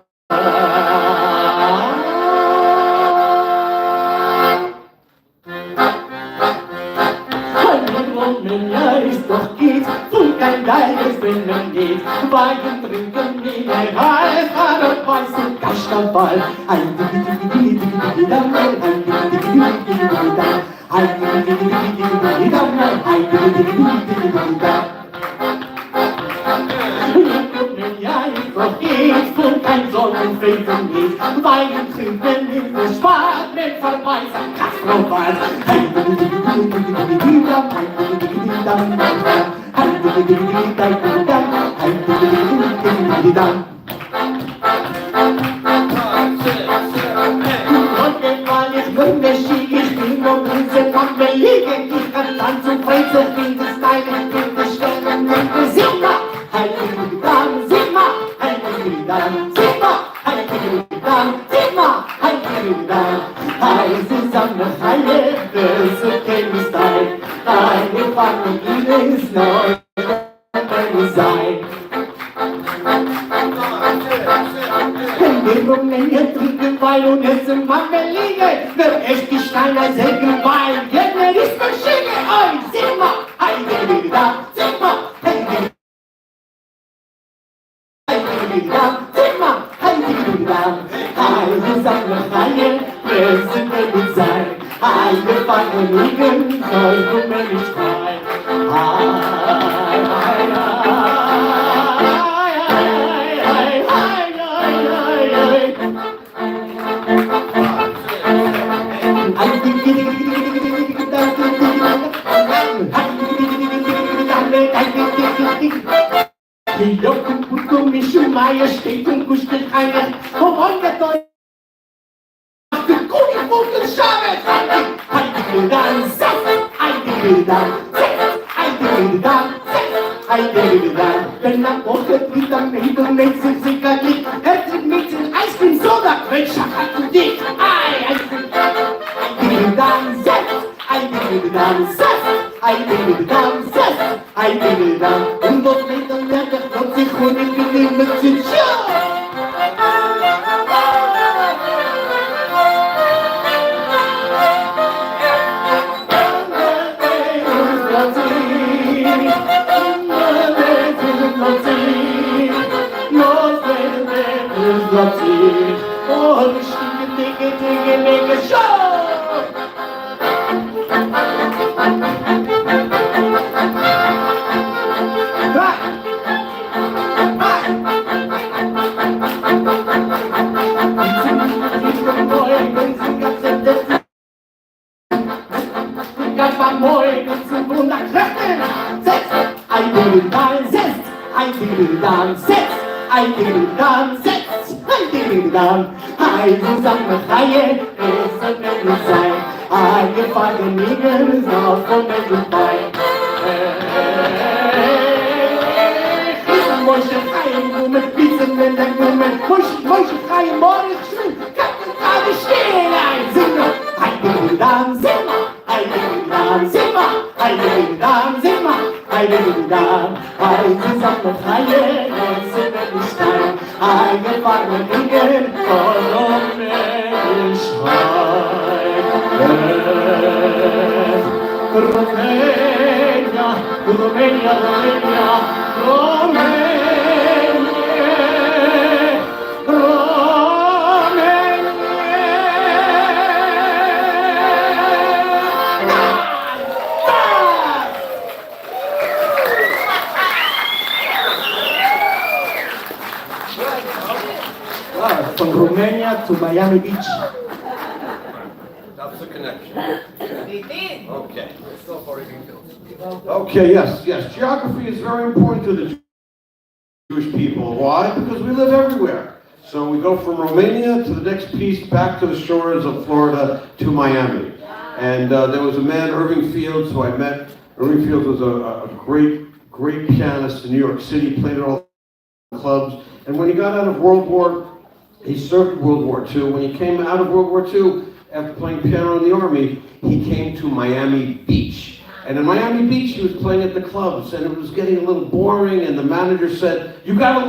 Romania ist doch geht, und kein Geiges Binnen geht. Wein trinken wie ein Reifahrer, weiß und Kastaball. Ein Digi-Digi-Digi-Digi-Dam, ein Digi-Digi-Digi-Digi-Dam, ein Digi-Digi-Digi-Digi-Dam, ein Digi-Digi-Digi-Digi-Dam. Romania ist doch geht, und kein Sonnenfilter geht. Wein trinken in der Schwarz, mit Verweisen Kastaball. Ein Digi-Digi-Digi-Digi-Dam, ein Digi-Digi-Digi-Dam, ein Digi-Digi-Digi-Digi-Dam, ein Digi-Digi-Digi-Digi-Dam. Ich bin nur Prinze von Belegen, ich kann tanzen und Prinze, finde Steine, finde Sterne, finde Simba, heilige Dam, Simba, heilige Dam, Simba, heilige Dam, Simba, heilige Dam. Heiß ist am Heile, das ist kein Stein, eine Familie ist neu, wenn sein. In Rumänien trinken Wein und essen Mammelige. Wer echt die Steiner sägen Wein, Gegner ist Maschine. Oi, Simba, heilige da, Simba, heilige da, Simba, heilige da. Heile Sache, Heile, wer sind wir gut sein? Heile Familien, soll rumänisch frei. Meier steht und kuscht den Heine. Komm on, get on. Guni Vogel Schabet. Heide dann, Seth. Heide dann, Seth. Heide dann, Seth. Heide dann. Wenn er kocht, mit am Mädel mit sich sicherlich. Herzlich mit den Eiscreme Soda. Quetscher hat du dich. Heide dann, Seth. Heide dann, Seth. Heide dann, Seth. Heide dann. Und dort mit dem Werk von sich und ich bin mit sich. Oh, Dinge, Show! Zusammen Reihe ist ein Mittel sein. Eingefangen liegen ist auch vom Mittel bei. Ich bin Mäusche frei im Blumen, Biesen in der Blumen. Mäusche frei im Morgen schwimmen, Kappen gerade stehen. Ein Singer, ein Dam, Simmer, ein Dam, Simmer, ein Dam, Simmer, ein Dam. Zusammen Reihe ist ein Mittel sein. Eingefangen liegen von Romania, Romania, Romania, Romania, Romania. From Romania to Miami Beach. That's the connection. Okay. Let's go for it. Okay, yes. Geography is very important to the Jewish people. Why? Because we live everywhere. So we go from Romania to the next piece, back to the shores of Florida to Miami. And there was a man, Irving Fields, who I met. Irving Fields was a great pianist in New York City, played at all the clubs. And when he got out of he served World War II. When he came out of World War II, after playing piano in the Army, he came to Miami Beach. And in Miami Beach, he was playing at the clubs, and it was getting a little boring, and the manager said, you gotta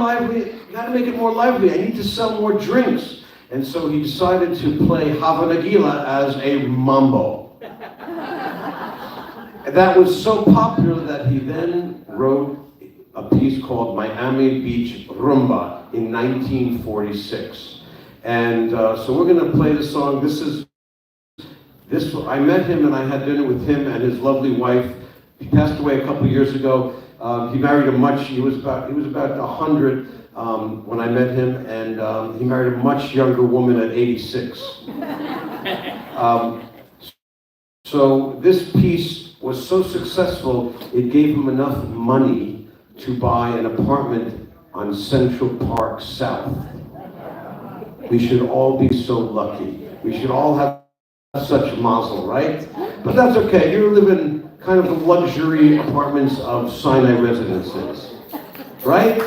make it more lively, I need to sell more drinks. And so he decided to play Hava Nagila as a mambo. And that was so popular that he then wrote a piece called Miami Beach Rumba in 1946. And so we're gonna play the song. I met him and I had dinner with him and his lovely wife. He passed away a couple years ago. He married he was about 100 when I met him, and he married a much younger woman at 86. So this piece was so successful, it gave him enough money to buy an apartment on Central Park South. We should all be so lucky. We should all have such mazel, right? But that's okay. You live in kind of the luxury apartments of Sinai residences, right?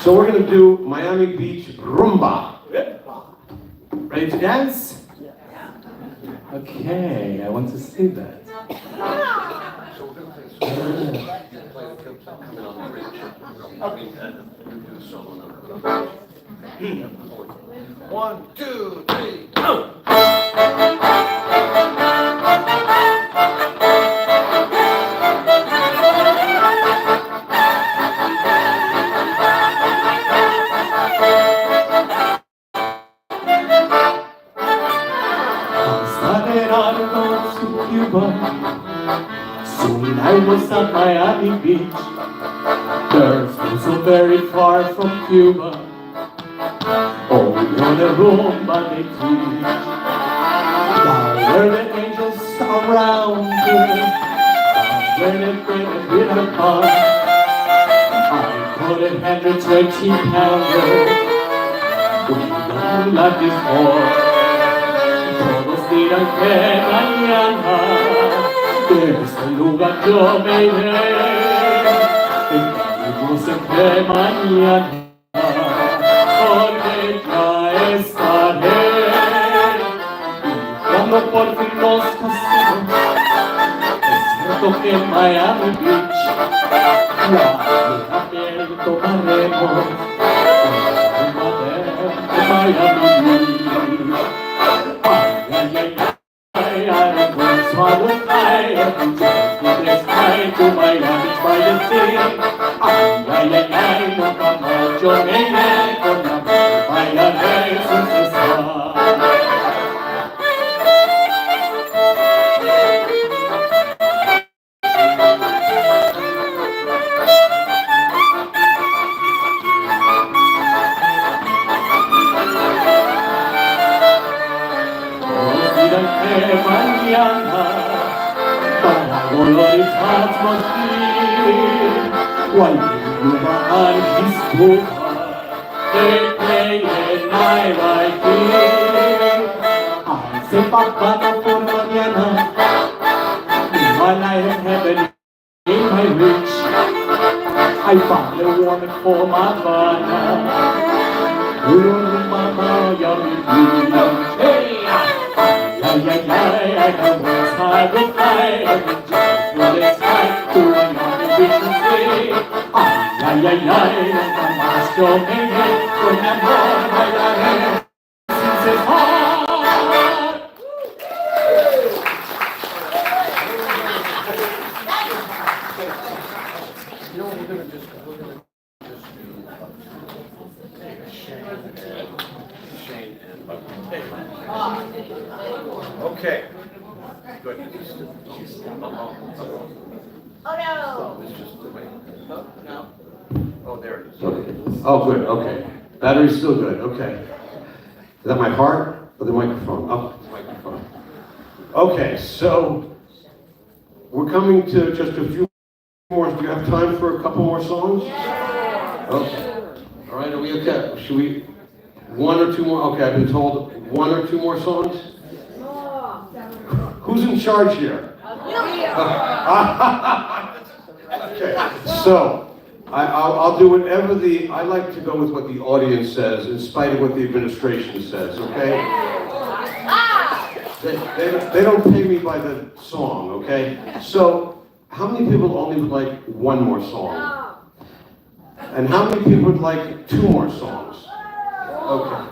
So we're going to do Miami Beach Rumba. Ready to dance? Okay, I want to see that. So we're going to play the clips that come in on the bridge. Do the solo number. 1, 2, 3, go! Sinai was at Miami Beach. They're so very far from Cuba. Only on a room but they teach. Down where the angels surround her, down where they pray with her heart. for 120 pounds. Cuidado la dismor, todos dirán que mañana de este lugar yo me iré. Yo sé que mañana, porque ya estaré. Y cuando por fin nos casemos, es cierto que en Miami Beach la piel tomaremos. I found a woman for my partner. Mama, yummy, hey, I can work hard with fire. Well, it's time to run on the business way. The master made it when I'm born by the hand. Since it's hard. You know what, we're gonna just do Shane and okay. Good. Oh no! It's just the way. No. Oh, there it is. Okay. Oh, good, okay. Battery's still good, okay. Is that my heart or the microphone? Oh, it's the microphone. Okay, so we're coming to just a few more. Do you have time for a couple more songs? Yeah. Okay. All right, are we okay? Should we, one or two more? Okay, I've been told one or two more songs. Who's in charge here? Okay, so I'll do whatever I like to go with what the audience says in spite of what the administration says, okay? They don't pay me by the song, okay? So, how many people only would like one more song? And how many people would like two more songs? Okay.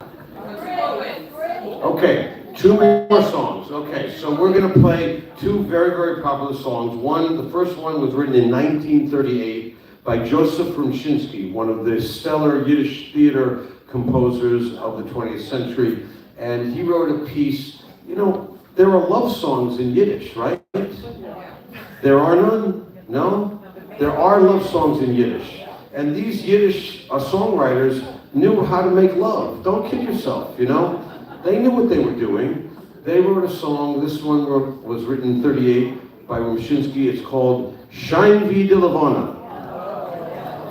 Okay, two more songs. Okay, so we're going to play two very, very popular songs. The first one was written in 1938 by Joseph Rumshinsky, one of the stellar Yiddish theater composers of the 20th century. And he wrote a piece, you know, there are love songs in Yiddish, right? There are none? No? There are love songs in Yiddish. And these Yiddish songwriters knew how to make love. Don't kid yourself, you know? They knew what they were doing. They wrote a song, this one was written in 38 by Rumshinsky. It's called Shine Vi de Levana.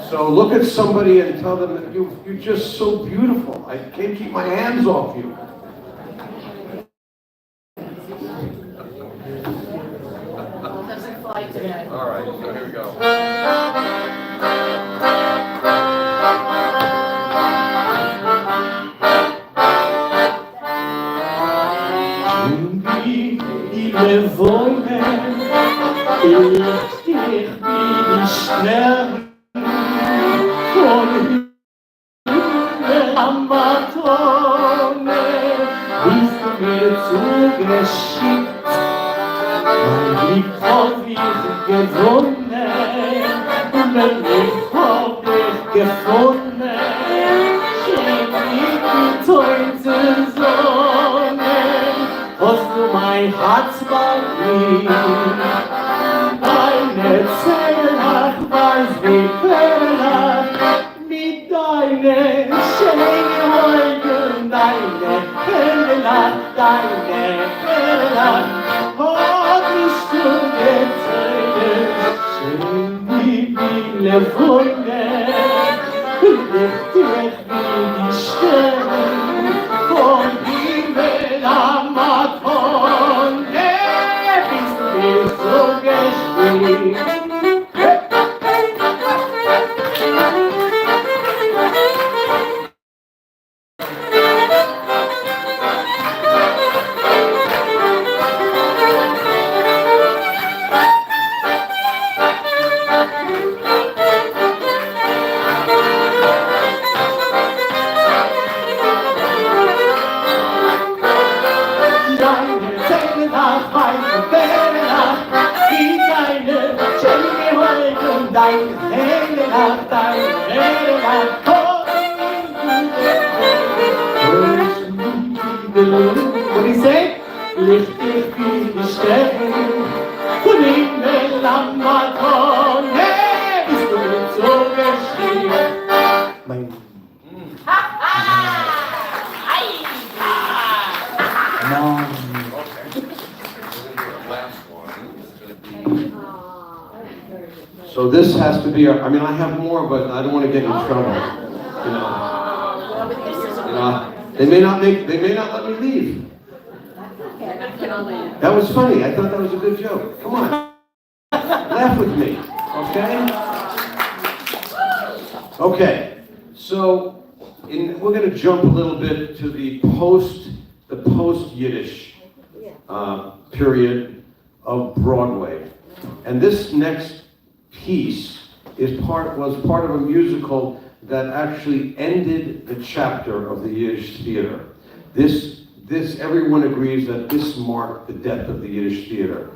So look at somebody and tell them that you're just so beautiful. I can't keep my hands off you. Doesn't fly today. All right, so here we go. Wohnen, ich dich wie die Sterne von Himmel am Matone, bist du mir zugeschickt, mein Lieb hab ich gewonnen, mein Lieb hab ich gefunden, schön wie die tollste Sonne. Hast du mein Herz bei mir? Deine Zelle weiß wie Perla, mit deinen schönen Augen, deine Hände, deine Perla, hab ich schon gezählt, schön wie viele Wunder. What do you say? Licht ich wie die Sterne, und in der Matone bist du mir zugeschrieben. Mein Mom. Last one is going to be. So this has to be, I mean, I have more, but I don't want to get in trouble. They may not let me leave. That was funny. I thought that was a good joke. Come on. Laugh with me, okay? Okay, so we're going to jump a little bit to the post-Yiddish period of Broadway. And this next piece was part of a musical that actually ended the chapter of the Yiddish theater. Everyone agrees that this marked the death of the Yiddish theater,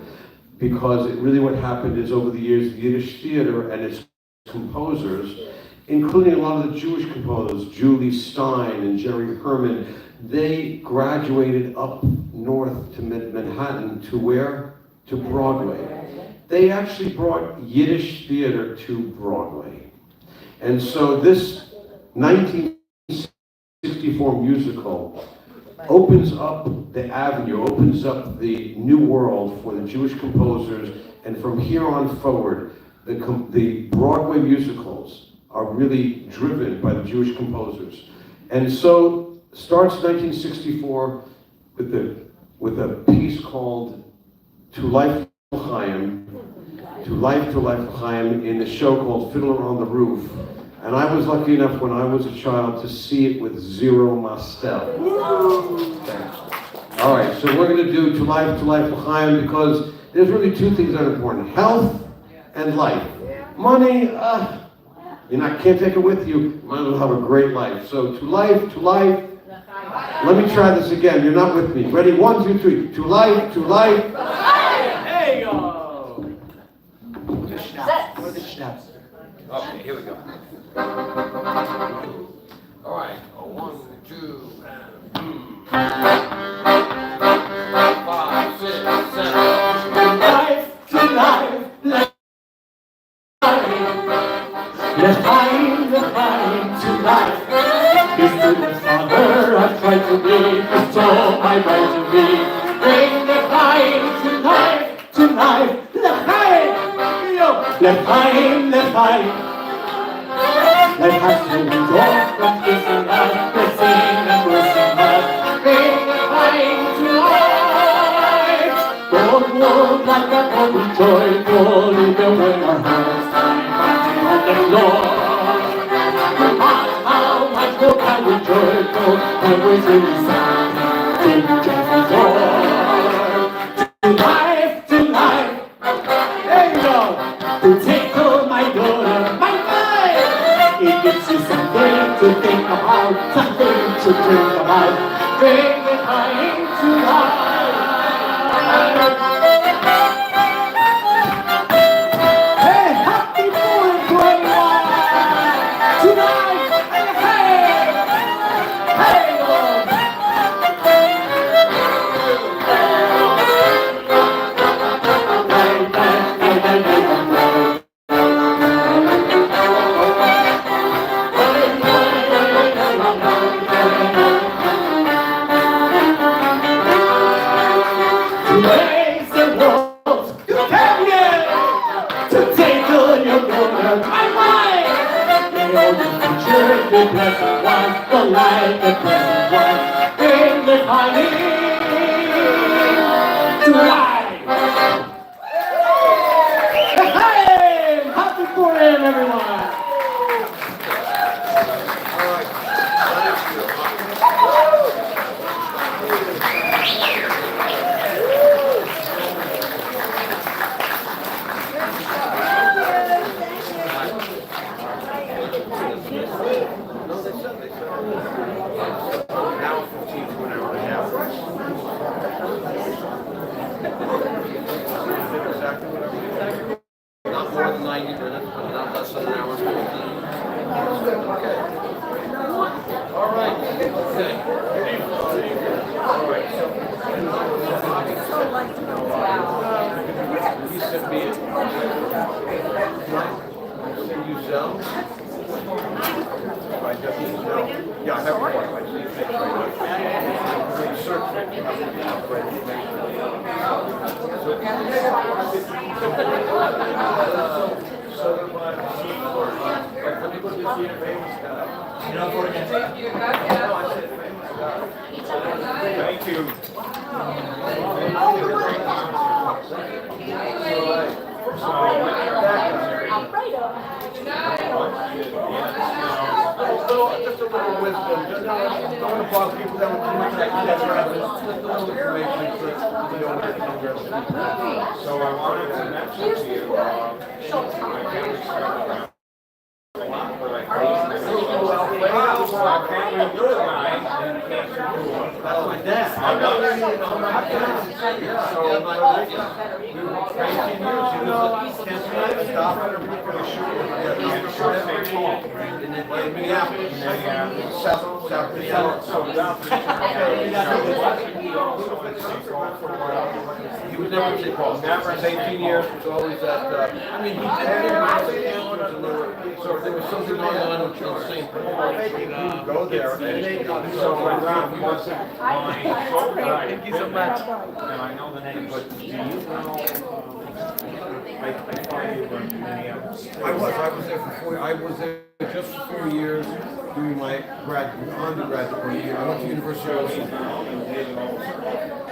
because what happened is over the years, the Yiddish theater and its composers, including a lot of the Jewish composers, Julie Stein and Jerry Herman, they graduated up north to Manhattan to where? To Broadway. They actually brought Yiddish theater to Broadway. And so this 1964 musical opens up the avenue, opens up the new world for the Jewish composers, and from here on forward, the Broadway musicals are really driven by the Jewish composers. And so starts 1964 with a piece called To Life L'Chaim, in a show called Fiddler on the Roof. And I was lucky enough when I was a child to see it with zero mastel. All right, so we're going to do To Life L'Chaim, because there's really two things that are important: health and life. Money, can't take it with you. You might as well have a great life. So to life. Let me try this again. You're not with me. Ready? 1, 2, 3. To life. There you go. The schnapps. Or the schnapps. Okay, here we go. All right. 1, 2, and 5, 6, 7. To life, L'chaim to life. This is the father I've tried to be, it's all my right to be. Bring l'chaim to life, l'chaim. Let us talk from kissing us, blessing and blessing us. Bring l'chaim to life. Don't walk like a holy joy, don't even when our hands time on the floor. How much more can we joyful when we sing the sound in Jeffrey's door? To life, there you go. To tickle my daughter, my mind. It gives you something to think about, something to dream about. Bring it home to life. Hey, happy Purim to everyone! Tonight, hey, Lord! Raise the walls, you can hear, to tickle your daughter, my mind. May all the future be pleasant ones, the light the present one. Bring the honey to life. Hey, happy Purim, everyone. All right. Now Yeah, I have one. Thank you. Just a little wisdom. Don't want to bog people down with too much information. So I wanted to mention to you, my family started around a lot, but I can't really do it right, and can't do it. That's my dad. So, we were 18 years, he was at Cancer stop at a really short in Minneapolis, South Minneapolis. He was never sick, never, his 18 years, was always at, I mean, he did so if there was something going on with the same thing, he would go there, and so when Ron was my shoulder, thank you so much. And I know the name, but do you know, I thought you were in Minneapolis. I was there for 4 years. I was there just for 4 years doing my undergraduate year. I went to University of Louisiana.